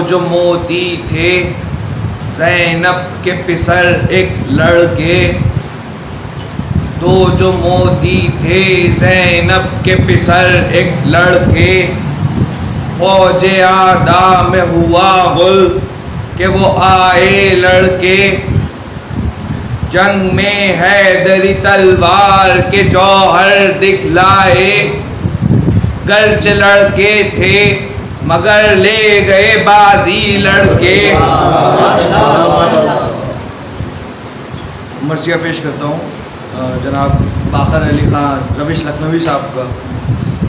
जो मोती थे ज़ैनब के पिसर एक लड़के, दो जो मोती थे ज़ैनब के पिसर एक लड़के, फौजे आदा में हुआ गुल कि वो आए लड़के, जंग में हैदरी तलवार के जौहर दिखलाए, गर्च लड़के थे मगर ले गए बाजी लड़के। मर्सिया पेश करता हूँ जनाब बाकर अली खान रविश लखनवी साहब का,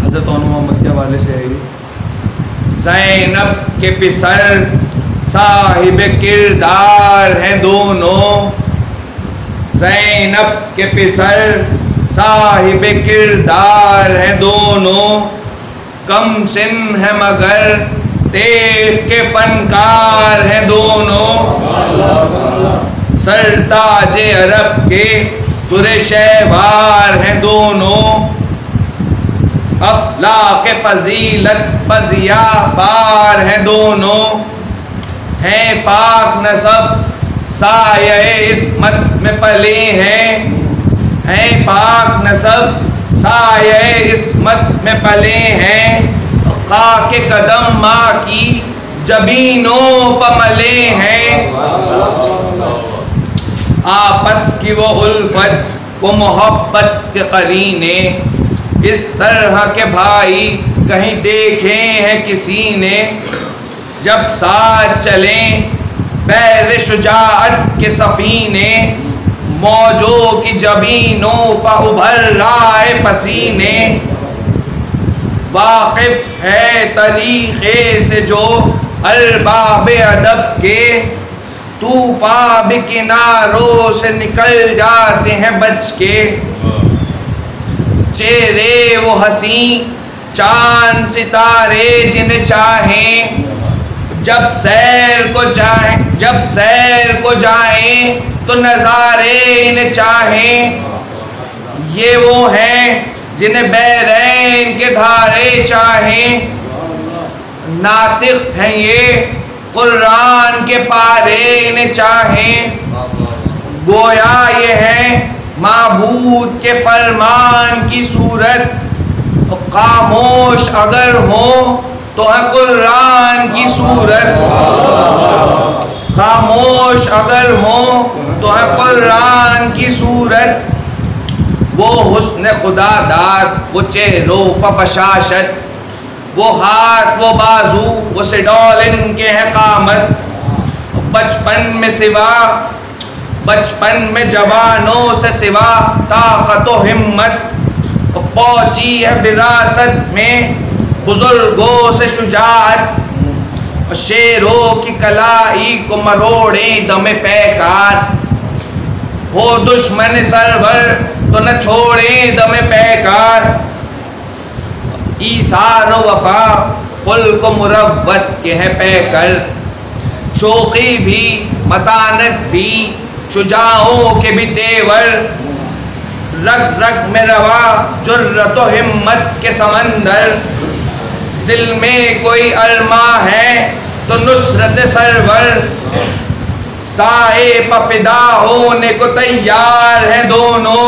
हज़रत मोहम्मद के हवाले से है ये। ज़ैनब के पिसर साहिब किरदार हैं दोनों, ज़ैनब के पिसर साहिब किरदार हैं दोनों, कम सिन है मगर तेग के फनकार हैं दोनों, सरताज अरब के तुरे शहवार हैं दोनों, अफलाक फजीलत पजिया बार हैं दोनों, हैं पाक नसब साये इस्मत में पले हैं पाक नसब साये इस्मत में पले हैं, खाके कदम माँ की जबीनों पमले हैं, आपस की वो उल्फत वो मोहब्बत के करीने, इस तरह के भाई कहीं देखे हैं किसी ने, जब साथ चलें बैर शुजाअत के सफीने, मौजों की जबीनों पर उभर रहा पसीने, वाकिफ है तरीक़े से जो अरबाब अदब के, तूफ़ान भी किनारों से निकल जाते हैं बच के, चेहरे वो हसी चांद सितारे जिन्हें चाहें, जब सैर को जाएं तो नज़ारे इन्हें चाहें, ये वो हैं जिन्हें बैरैन के धारे चाहें, नातिक हैं ये कुरान के पारे इन्हें चाहें, गोया ये हैं माबूद के फरमान की सूरत, खामोश अगर हो तो है कुरान की सूरत, खामोश अगर हो तो है कुरान की सूरत, वो हुस्न खुदादार वो चेहरों पर बशाशत, वो हाथ वो बाजू वो सिडौल इनके हैं कामत, बचपन में जवानों से सिवा ताकत व हिम्मत, पहुंची है विरासत में बुजुर्गों से शुजाअत, शेरों की कलाई को मरोड़े दमे पैकार, हो दुश्मन सरवर तो न छोड़े दमे पैकार, ईसार वफा कुल को मुरव्वत के है पैकर, शौक़ी भी मतानत भी शुजाओं के भी तेवर, रग रग में रवा जुर्रत व हिम्मत के समंदर, दिल में कोई अरमा है तो नुसरत सरवर, साए पफिदा होने को तैयार हैं दोनों,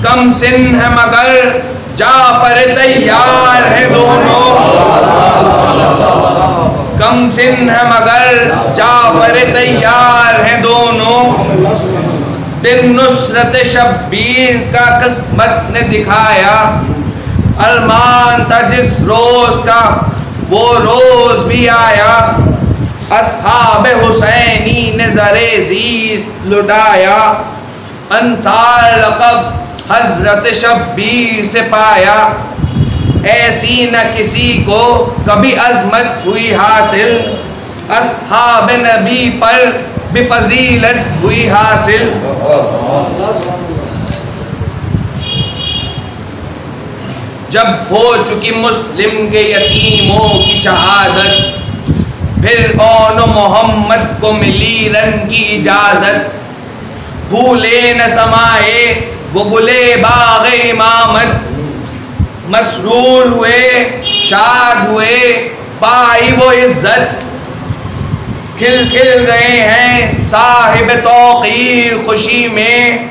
कम सिन है मगर जाफर तैयार है दोनों, कम सिन है मगर जाफर तैयार है दोनों, दिन नुसरत शब्बीर का किस्मत ने दिखाया, अरमान था जिस रोज का वो रोज भी आया, अस्हाब हुसैनी ने ज़रे ज़ीज़ लुटाया, अंसार लक़ब हज़रत शब्बीर से पाया, ऐसी न किसी को कभी अज़मत हुई हासिल, अस्हाब नबी पर बिफ़ज़ीलत हुई हासिल। जब हो चुकी मुस्लिम के यतीमों की शहादत, फिर औन मोहम्मद को मिली रन की इजाज़त, भूले न समाए वो गुले बाग़ इमामत, मसरूर हुए शाद हुए पाई वो इज्जत, खिल खिल गए हैं साहिब तौकीर खुशी में,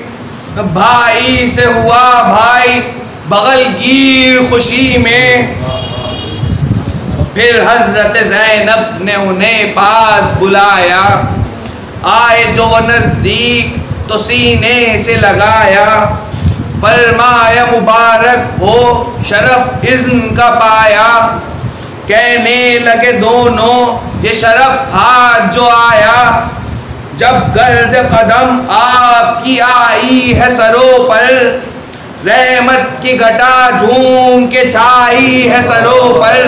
भाई से हुआ भाई बगलगीर खुशी में। फिर हजरत ज़ैनब ने उन्हें पास बुलाया, आए जो वो नज़दीक तो सीने से लगाया, फरमाया मुबारक हो शरफ इज़्न का पाया। कहने लगे दोनों ये शरफ हाथ जो आया, जब गर्द कदम आपकी आई है सरों पर, रहमत की घटा झूम के छाई है सरों पर।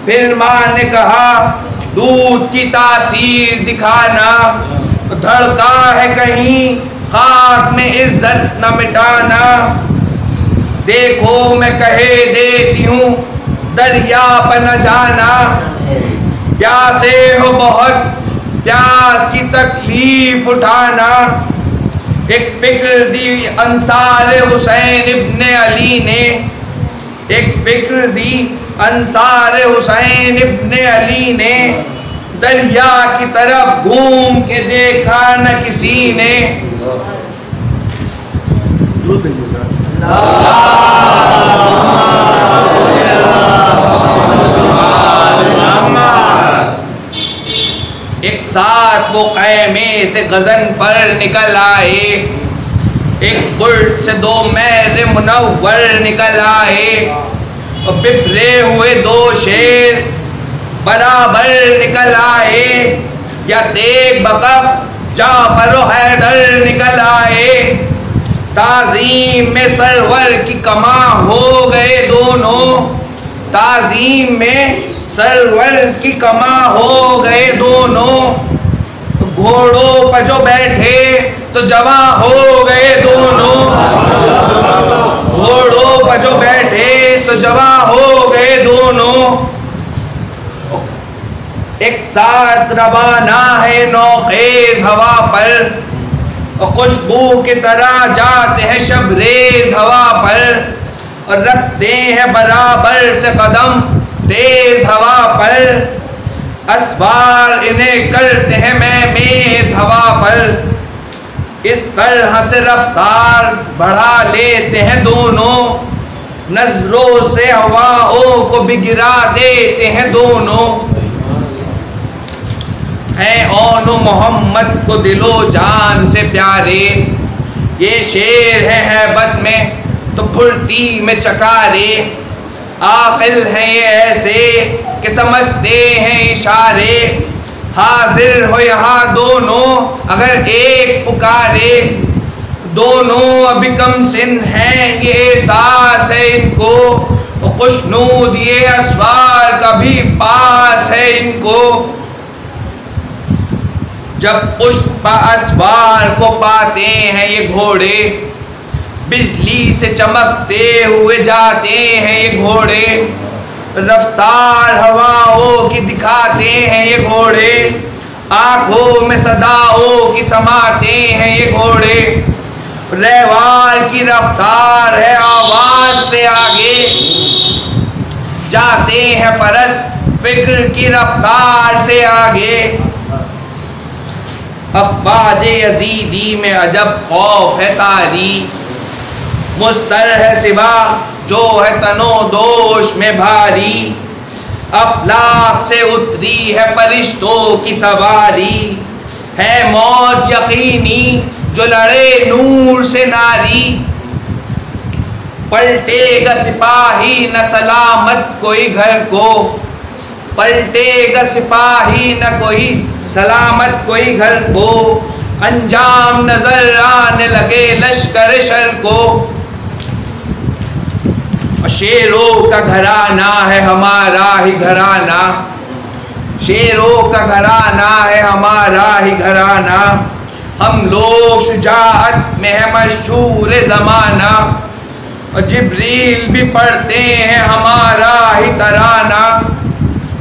फिर माँ ने कहा दूध की तासीर दिखाना, धड़का है कहीं खाक में इज्जत न मिटाना। देखो मैं कहे देती हूँ दरिया पर न जाना, प्यासे हो बहुत प्यास की तकलीफ उठाना। एक फिक्र दी अंसार हुसैन इब्ने अली ने, एक फिक्र दी अंसार हुसैन इब्ने अली ने, दरिया की तरफ घूम के देखा न किसी ने। एक साथ वो क़ैमे से गज़न पर निकल आए, एक बुर्ज से दो मेरे मुनव्वर निकल आए, और बिफरे हुए दो शेर बराबर निकल आए। या देख बकफ जाफर और हैदर निकल आए, ताज़ीम में सरवर की कमा हो गए दोनों, ताज़ीम में सरवर की कमा हो गए दोनों। घोड़ों पर जो बैठे तो जवां हो गए दोनों, घोड़ों पर जो बैठे तो जवां हो गए दोनों। एक साथ रवाना है नौखेज हवा पर, और खुशबू की तरह जाते हैं शबरेज हवा पर, और रखते हैं बराबर से कदम तेज हवा पर। असवार इन्हें करते हैं मेज़ हवा पर, इस तरह से रफ्तार बढ़ा लेते हैं दोनों, नजरों से हवाओं को भी गिरा देते हैं दोनों। हैं ओनो मोहम्मद को दिलो जान से प्यारे, ये शेर है हैबत में तो फुर्ती में चकारे। आकिल हैं ये ऐसे कि समझते हैं इशारे, हाजिर हो यहाँ दोनों अगर एक पुकारे। दोनों अभी कम सिन हैं ये एहसास है इनको, खुशनूद ये असवार का भी पास है इनको। जब पुष्प असवार को पाते हैं ये घोड़े, बिजली से चमकते हुए जाते हैं ये घोड़े। रफ्तार हवाओं की दिखाते हैं ये घोड़े, आंखों में सदाओं की समाते हैं ये घोड़े। रहवार की रफ्तार है आवाज से आगे, जाते हैं फरस फिक्र की रफ्तार से आगे। अफ़वाज यज़ीदी में अजब खौफ है तारी, मुस्तर है सिवा जो है तनो दोष में भारी। अफलाक से उतरी है फरिश्तों की सवारी, है मौत यकीनी जो लड़े नूर से नारी। पलटेगा सिपाही न सलामत कोई घर को, पलटेगा सिपाही न कोई सलामत कोई घर को। अंजाम नजर आने लगे लश्कर शर को, शेरों का घराना है हमारा ही घराना, शेरों का घराना है हमारा ही घराना। हम लोग शुजाअत में है मशहूर ज़माना, और जिब्रील भी पढ़ते हैं हमारा ही तराना।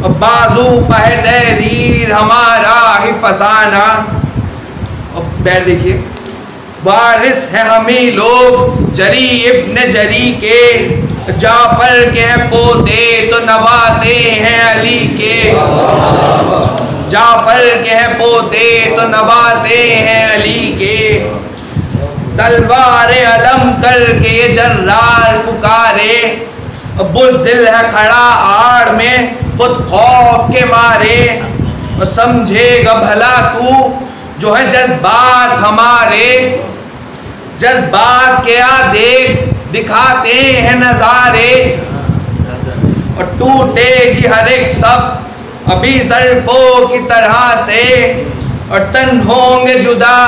और बाजू पे तहरीर हमारा ही फसाना। और बैठ देखिए, वारिस है हम ही लोग जरी इब्न जरी के, जाफर के हैं पोते तो नवासे हैं अली के, जाफर के हैं पोते तो नवासे हैं अली के। तलवार अलम करके ये जर्रार पुकारे, बुज़दिल है खड़ा आड़ में खुद खौफ के मारे। समझेगा भला तू जो है जज्बात हमारे, जज्बात के आ देख दिखाते हैं नजारे। और टूटेगी हर एक सब अभी ज़ल्फ़ों की तरह से, और तन होंगे जुदा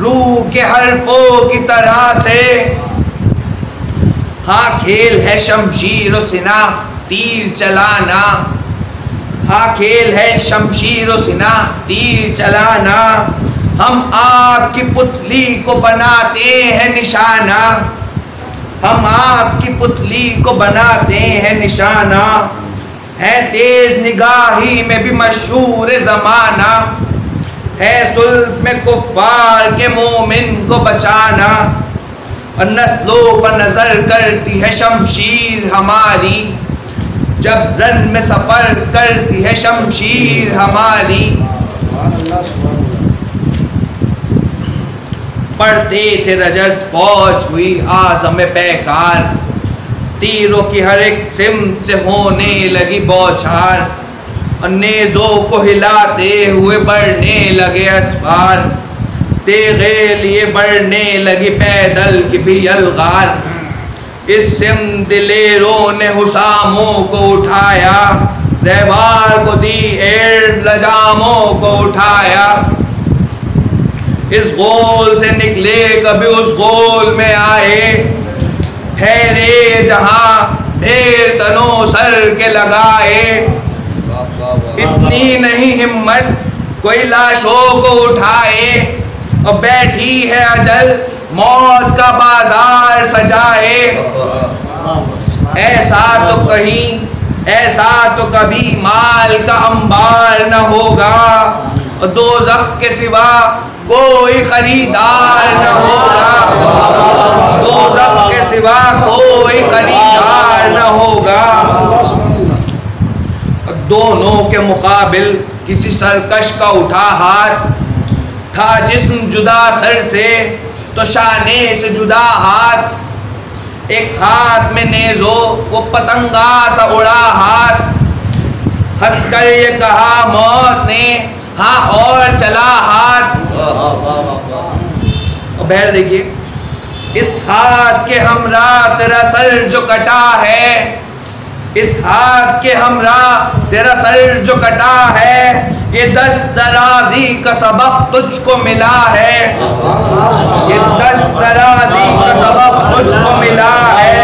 रूह के हरफों की तरह से। हाँ खेल है शमशीर और सिना तीर चलाना, हाँ खेल है शमशीर और सिना तीर चलाना। हम आग की पुतली को बनाते हैं निशाना, हम आग की पुतली को बनाते हैं निशाना। है तेज निगाही में भी मशहूर ज़माना, है सुल्ह में कुफ्फार के मोमिन को बचाना। और नस्लों पर नजर करती है शमशीर हमारी, जब रन में सफर करती है शमशीर हमारी। पढ़ते थे रजस फौज हुई आज़म पैकार, तीरों की हर एक सिमत से होने लगी बौछार। और नेज़ों को हिलाते हुए बढ़ने लगे अस्वार, तेगे लिए बढ़ने लगी पैदल की भी अलगार। इस सिम दिलेरों ने हुसामों को उठाया, रहवार को दी एड़ लजामों को उठाया। इस गोल से निकले कभी उस गोल में आए, ठहरे जहां ढेर तनों सर के लगाए। इतनी नहीं हिम्मत कोई लाशों को उठाए, और बैठी है अजल मौत का बाजार सजाए। ऐसा तो कहीं, ऐसा तो कभी माल का अंबार न होगा, और दोज़ख के सिवा कोई खरीदार न होगा, दोज़ख के सिवा कोई खरीदार न होगा। दोनों के मुकाबिल किसी सरकश का उठा हाथ, था जिस्म जुदा सर से तो शाने से जुदा हाथ। एक हाथ में नेज़ो वो पतंगा सा उड़ा हाथ, हंसकर ये कहा मौत ने हाँ और चला हाथ। और बहर देखिए, इस हाथ के हमरा तेरा सर जो कटा है, इस हाथ के हमरा तेरा सर जो कटा है। ये दस्त दराजी का सबक तुझको मिला है, ये दस्त दराजी का सबक तुझको मिला है।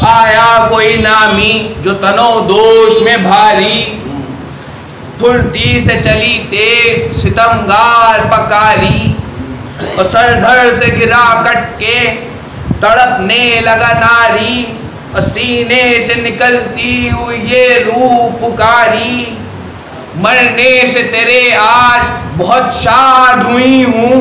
आया कोई नामी जो तनो दोष में भारी, फुर्ती से चली तेज सितमगार पकारी। और सरधर से गिरा कट के तड़पने लगा नारी, और सीने से निकलती हुई ये रूह पुकारी। मरने से तेरे आज बहुत शाद हुई हूँ,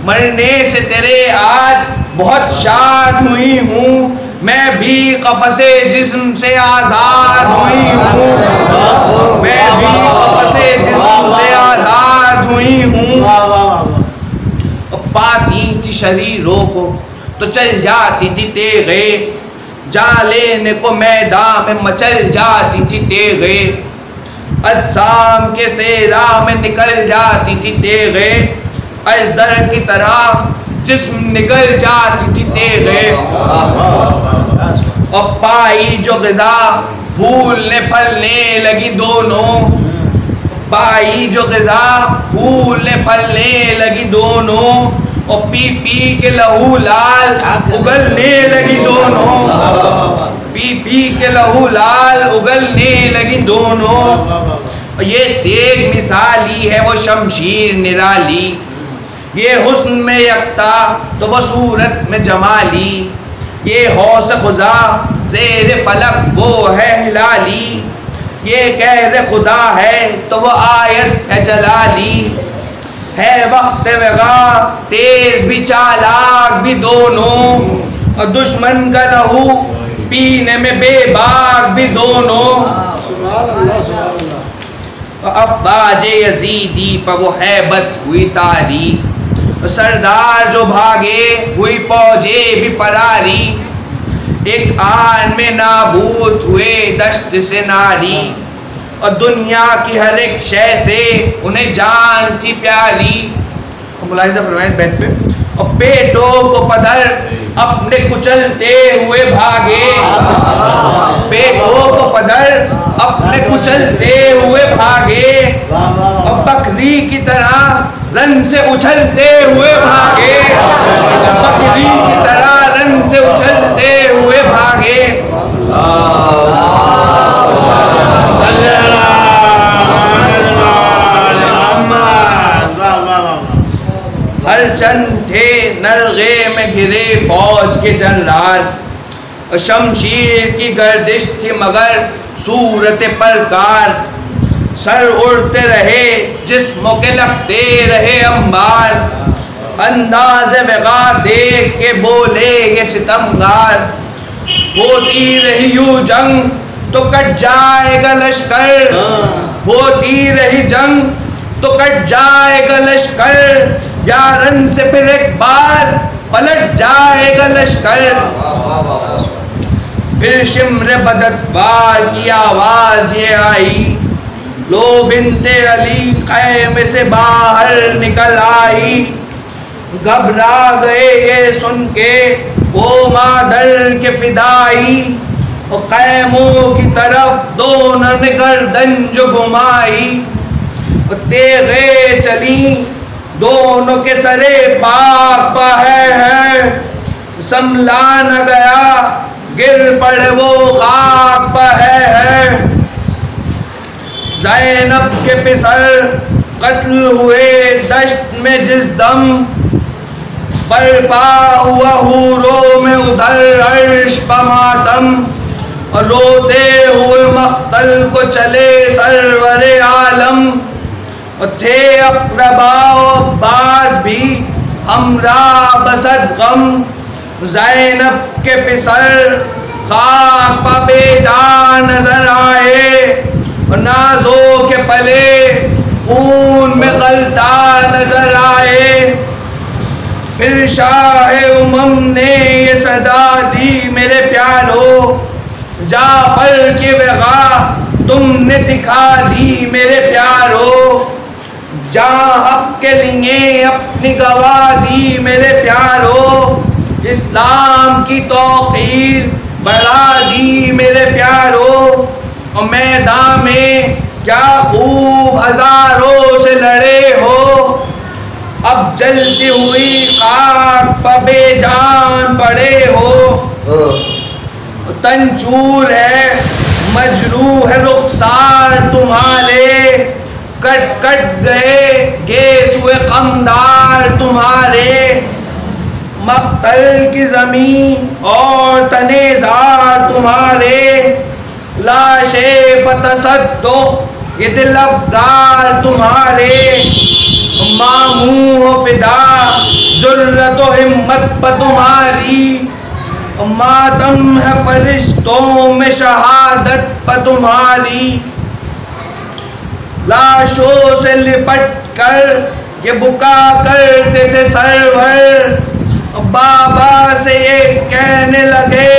मरने से तेरे आज बहुत शाद हुई हूँ। मैं भी कफ़से जिस्म से आज़ाद हुई हूँ, मैं भी कफ़से जिस्म से आज़ाद हुई हूँ। पाती थी शरीरों को तो चल जाती थी तेगे, जा लेने को मैदान में मचल जाती थी तेगे। अजसाम के सेरा में निकल जाती थी तेगे, अजदर की तरह जिस्म निकल जाती थी तेगे। और पाई जो ग़िज़ा फूलने फलने लगी दोनों, पाई जो ग़िज़ा फूलने फलने लगी दोनों। और पी पी के लहू लाल उगलने लगी दोनों, पी पी के लहू लाल उगलने लगी दोनों। और ये तेग मिसाली है वो शमशीर निराली, ये हुस्न में यकता तो वो सूरत में जमाली। ये हौस खुदा ज़ेर फलक वो है हिलाली, ये कहर खुदा है तो वो आयत है जलाली। है वक्त वगा तेज भी चालाक भी दोनों, और दुश्मन का लहू पीने में बेबाक भी दोनों। अफवाज यजीदी पर वो हैबत हुई तारी, सरदार जो भागे हुई फौजे भी फरारी। एक आन में नाबूद हुए दश्त से नारी, और दुनिया की हर एक शय से उन्हें जान थी प्यारी। मुलाहिज़ा फरमाएं बैठ पे। और पेटों को पदर अपने कुचलते हुए भागे, पेटों को पदर अपने कुचलते हुए भागे, और बकरी की तरह रन से उछलते हुए भागे, बकरी की तरह रन से उछलते हुए भागे। हर चंद थे नरगे में घिरे फौज के जनराल, और शमशीर की गर्दिश थी मगर सूरत परकार। सर उड़ते रहे जिस्मों के लगते रहे अंबार, अंदाज़ वगा देख के बोले ये सितमगार। होती रही यूं जंग तो कट जाएगा लश्कर, होती रही जंग तो कट जाएगा लश्कर, यारन से फिर एक बार पलट जाएगा लश्कर। फिर शिम्र बदतवार की आवाज ये आई, लो बिनते अली ख़ैमे से बाहर निकल आई। घबरा गए ये सुन के वो मादर के फिदाई, और ख़ैमों की तरफ दोनों ने गर्दन जो घुमाई। तेगे चली दोनों के सरे पाक है, संभला न गया गिर पड़े वो खाक है। ज़ैनब के पिसर कत्ल हुए दश्त में जिस दम, बरपा हुआ हूरों में उधर अर्श बमातम। और रोते हुए मख्तल को चले सरवरे आलम, और थे अक़रबा अब्बास भी हमरा बसद गम। ज़ैनब के पिसर खाक पे बेजान नजर आए, और नाज़ों के पले खून में गलता नजर आए। फिर शाह उमम ने ये सदा दी मेरे प्यारो, जाफर की वग़ा तुमने दिखा दी मेरे प्यारो। जहाँ हक़ के लिए अपनी गवाह दी मेरे प्यारो, इस्लाम की तौक़ीर बढ़ा दी मेरे प्यारो। और मैदान में क्या खूब हज़ारों से लड़े हो, अब जलती हुई खाक पर बेजान पड़े हो। तंचूर है मजरूह है रुखसार तुम्हारे, कट कट गए गेस हुए कमदार तुम्हारे। मख्तल की ज़मीन और तनेज़ार तुम्हारे, लाशे पतसद्दो ये दिल अफ़गार तुम्हारे। मामू फिदा जुर्रत व हिम्मत पर तुम्हारी, मातम है फरिश्तों में शहादत पर तुम्हारी। लाशों से लिपट कर ये बुका करते थे सरवर, बाबा से ये कहने लगे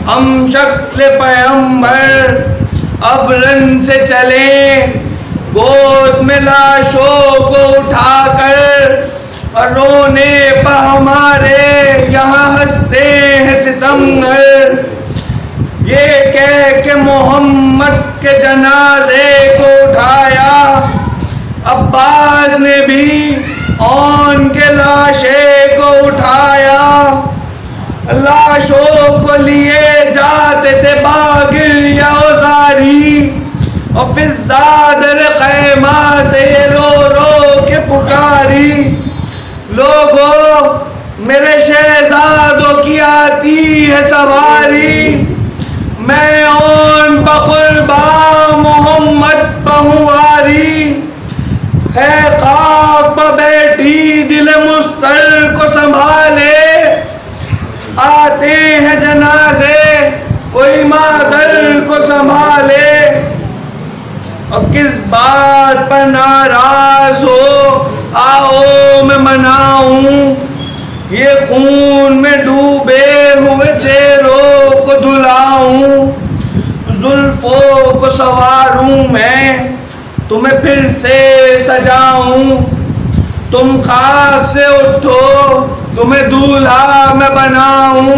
हम शक्ल पैगंबर। अब रन से चले गोद में लाशों को उठाकर, और रोने पर हमारे यहाँ हंसते हैं सितमगर। ये कह के मोहम्मद के जनाजे को उठाया, अब्बास ने भी औन के लाशे को उठाया। लाशों को लिए जाते थे बागिर या औजारी, और फिज़ादर ख़ैमा से रो रो के पुकारी। लोगों मेरे शहजादों की आती है सवारी, मैं उन बकुर्बा मोहम्मद बहुआरी। है खाक पर बैठी दिल मुस्तर को संभाले, आते किस बात पर नाराज हो, आओ मैं मनाऊं। ये खून में डूबे हुए चेहरों को धुलाऊं, जुल्फों को संवारूं मैं, तुम्हें फिर से सजाऊं। तुम खाक से उठो, तुम्हें दूल्हा मैं बनाऊं,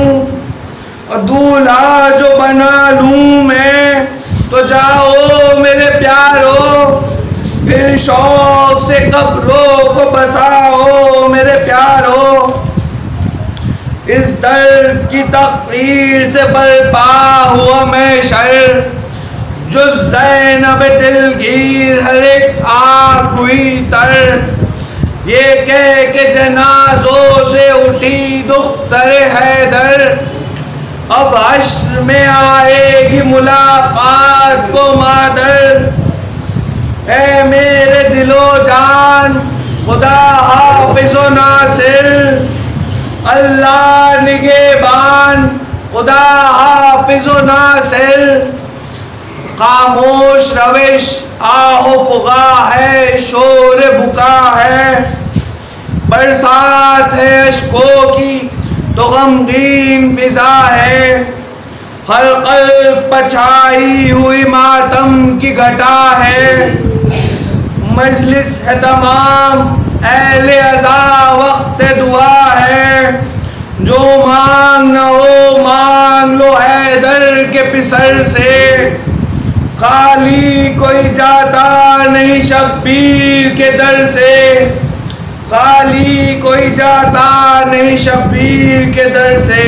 और दूल्हा जो बना लूं मैं, तो जाओ मेरे प्यारो, फिर शौक से कब्रों को बसाओ मेरे प्यारो। इस दर्द की तकरीर से बर्पा हुआ मैं शर, जो ज़ैनब दिलगीर हर एक आँख हुई तर। ये कह के जनाजों से उठी दुख्तर हैदर, अब हश्र में आएगी मुलाकात को मादर। ऐ मेरे दिलो जान खुदा हाफिज़ो नासिर, अल्लाह निगहबान खुदा हाफिज़ो नासिर। खामोश रविश आहो फुगा है, शोर बुका है, बरसात है अश्कों की तो गमगीन फिजा है। हर कल्ब पर छाई हुई मातम की घटा है, मजलिस है तमाम अहले अज़ा वक्त दुआ है। जो मांग न हो मांग लो हैदर के पिसर से, खाली कोई जाता नहीं शब्बीर के दर से, खाली कोई जाता नहीं शब्बीर के दर से।